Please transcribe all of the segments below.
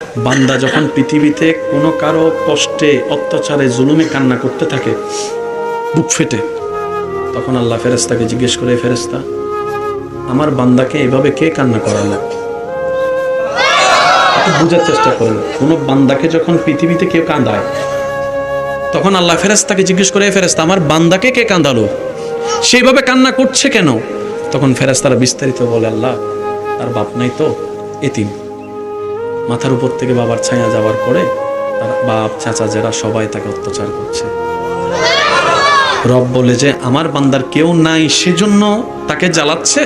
বান্দা যখন পৃথিবীতে কোনো কারো কষ্টে অত্যাচারে জুলুমে কান্না করতে থাকে বুক ফেটে, তখন আল্লাহ ফেরেশতাকে জিজ্ঞেস করে, ফেরেশতা আমার বান্দাকে এভাবে কে কান্না করালো? একটু বুঝার চেষ্টা করেন। কোনো বান্দাকে যখন পৃথিবীতে কেউ কাঁদায় তখন আল্লাহ ফেরেশতাকে জিজ্ঞেস করে, ফেরেশতা আমার বান্দাকে কে কাঁদালো, সেইভাবে কান্না করছে কেন? তখন ফেরেশতারা বিস্তারিত বলে, আল্লাহ তার বাপ নাই তো, এতিম, মাথার উপর থেকে বাবার ছায়া যাওয়ার পরে তার বাপ চাচা যারা সবাই তাকে অত্যাচার করছে। রব বলে যে আমার বান্দার কেউ নাই সেজন্য তাকে জ্বালাচ্ছে।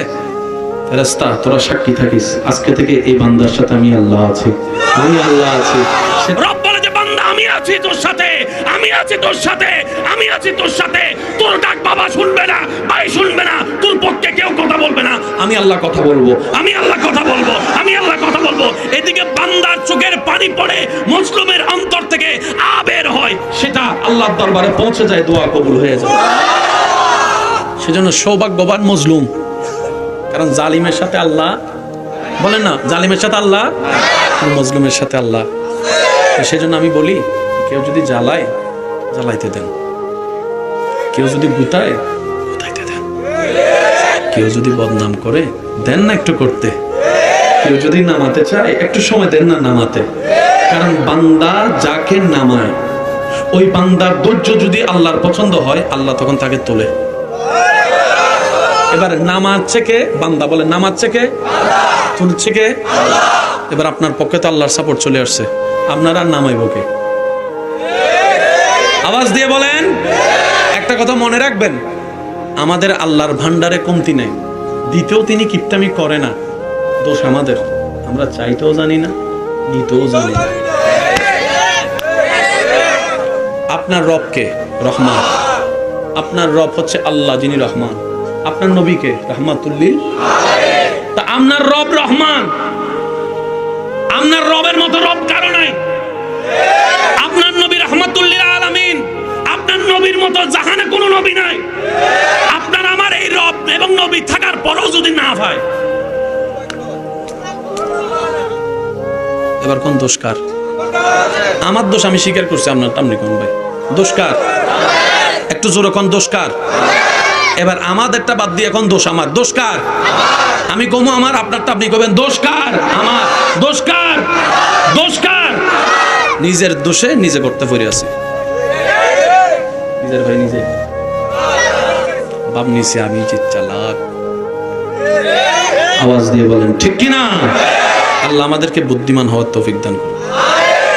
ফেরেশতা তোরা সাক্ষী থাকিস, আজকে থেকে এই বান্দার সাথে আমি আল্লাহ আছি, আমি আল্লাহ আছি। রব বলে যে বান্দা আমি আছি তোর সাথে, আমি আছি তোর সাথে, আমি আছি তোর সাথে। তোর ডাক বাবা শুনবে না, ভাই শুনবে না, তোর পক্ষে কেউ কথা বলবে না, আমি আল্লাহ কথা বলবো, আমি আল্লাহ কথা বলবো, আমি আল্লাহ কথা বলবো। এদিকে বান্দার চোখের পানি পড়ে, মজলুমের অন্তর থেকে আবের হয়, সেটা আল্লাহর দরবারে পৌঁছে যায়, দোয়া কবুল হয়ে যায়। সেজন্য সৌভাগ্যবান মজলুম, কারণ জালিমের সাথে আল্লাহ, বলেন না জালিমের সাথে আল্লাহ, মজলুমের সাথে আল্লাহ। সেজন্য আমি বলি, কেউ যদি জ্বালায় জ্বালাইতে দেন, কেউ যদি গুতায় গুতাইতে দেন, কেউ যদি বদনাম করে দেন না একটু করতে, কেউ যদি নামাতে চায় একটু সময় দেন না নামাতে। কারণ বান্দা যাকে নামায় ওই বান্দার ধৈর্য যদি আল্লাহর পছন্দ হয়, আল্লাহ তখন তাকে তোলে। এবার নামাচ্ছে কে? বান্দা বলে নামাচ্ছে কে, তুলছে কে? এবার আপনার পক্ষে তো আল্লাহর সাপোর্ট চলে আসছে, আপনারা নামাইব কে? আওয়াজ দিয়ে বলেন। একটা কথা মনে রাখবেন, আমাদের আল্লাহর ভান্ডারে কমতি নেই, দিতেও তিনি কিপটামি করে না। দোষ আমাদের, আমরা চাইতেও জানি না, নিতেও জানি না। আপনার রবকে রহমান, আপনার রব হচ্ছে আল্লাহ যিনি রহমান, আপনার নবীকে রাহমাতুল্লিল আলামিন। তা আপনার রব রহমান, আপনার রবের মতো রব কারো নাই। আপনার নবী রাহমাতুল্লিল আলামিন, আপনার নবীর মতো জাহানে কোনো নবী নাই। আপনার আমার এই রব এবং নবী থাকার পরেও যদি না হয়, এবার কোন দোষ কার? আমার দোষ আমি স্বীকার করছি, আপনার আপনি কোন ভাই দোষ কার? একটু জোরে কোন দোষ কার? এবার আমাদেরটা বাদ দিয়ে এখন দোষ আমার, দোষ কার? আমি কমু আমার, আপনারটা আপনি কবেন দোষ কার? আমার। দোষ কার? দোষ কার? নিজের দোষে নিজে করতে পড়ে আছে, নিজের ভাই নিজে বাপ নিছে, আমি যে চালাক। আওয়াজ দিয়ে বলেন ঠিক কিনা? আল্লাহ আমাদেরকে বুদ্ধিমান হওয়ার তৌফিক দান করুন।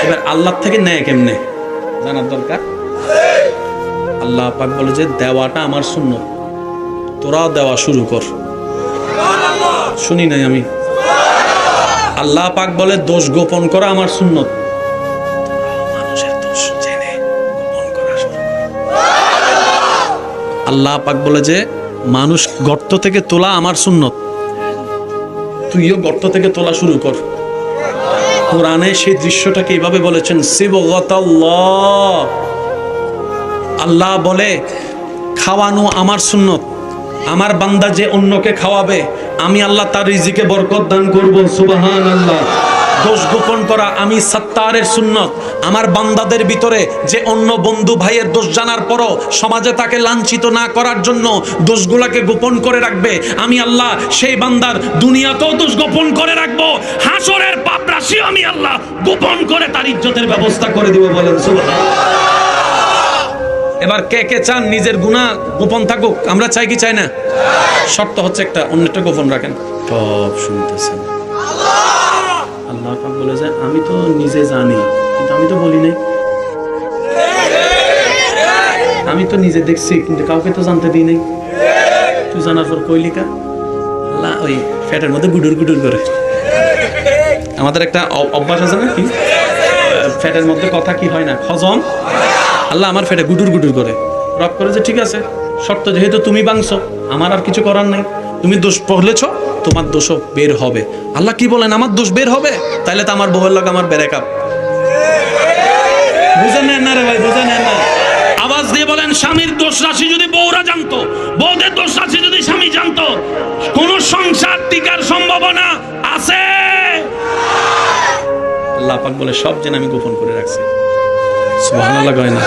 এবার আল্লাহ থেকে নেয় কেমনে জানার দরকার। আল্লাহ পাক বলে যে দেওয়াটা আমার সুন্নত, তোরা দেওয়া শুরু কর। শুনি নাই আমি? আল্লাহ পাক বলে দোষ গোপন করা আমার সুন্নত, মানুষের দোষ জেনে গোপন করা শুরু কর। আল্লাহ পাক বলে যে মানুষ গর্ত থেকে তোলা আমার সুন্নত, তুইও গর্ত থেকে তোলা শুরু কর। কোরআনে সেই দৃশ্যটাকে এইভাবে বলেছেন, সিবগাতাল্লাহ, আল্লাহ বলে খাওয়ানো আমার সুন্নত, আমার বান্দা যে অন্যকে খাওয়াবে আমি আল্লাহ তার রিজিকে বরকত দান করব, সুবহানাল্লাহ। দোষ গোপন করা আমি সাত্তারের সুন্নত, আমার বান্দাদের ভিতরে যে অন্য বন্ধু ভাইয়ের দোষ জানার পরও সমাজে তাকে লাঞ্ছিত না করার জন্য দোষগুলাকে গোপন করে রাখবে, আমি আল্লাহ সেই বান্দার দুনিয়াতেও দোষ গোপন করে রাখবো, হাসরের পাপ রাশিও আমি আল্লাহ গোপন করে তার ইজ্জতের ব্যবস্থা করে দিব। বলেন সুবহানাল্লাহ। এবার কে কে চান নিজের গুনাহ গোপন থাকুক? আমরা চাই কি চাই না? শর্ত হচ্ছে একটা, অন্যটা গোপন রাখেন। সব শুনতেছেন, আল্লাহ পাক বলে যে আমি তো নিজে জানি, কিন্তু আমি তো বলি নাই, আমি তো নিজে দেখছি কিন্তু কাউকে তো জানতে দিই নাই। তুই জানার পর কইলি কা? আল্লাহ ওই ফ্যাটের মধ্যে গুডুর গুডুর করে, আমাদের একটা অভ্যাস আছে না, কি ফ্যাটের মধ্যে কথা কি হয় না, হজম। আল্লাহ আমার ফেটে গুডুর গুডুর করে। রব করে যে ঠিক আছে, শর্ত যেহেতু তুমি বাংছো, আমার আর কিছু করার নাই, তুমি দোষ পড়লেছ, তোমার দোষও বের হবে। আল্লাহ কি বলেন? আমার দোষ বের হবে, তাইলে তো আমার বউয়ের লাগে আমার ব্রেকআপ। বুঝে নেন না রে ভাই, বুঝে নেন না। আওয়াজ দিয়ে বলেন, স্বামীর দোষ রাশি যদি বউরা জানতো, বউদের দোষ রাশি যদি স্বামী জানতো, কোন সংসার টিকার সম্ভাবনা আছে? আল্লাহ পাক বলে সব জেনে আমি গোপন করে রাখছি। সুবহানাল্লাহ কয় না?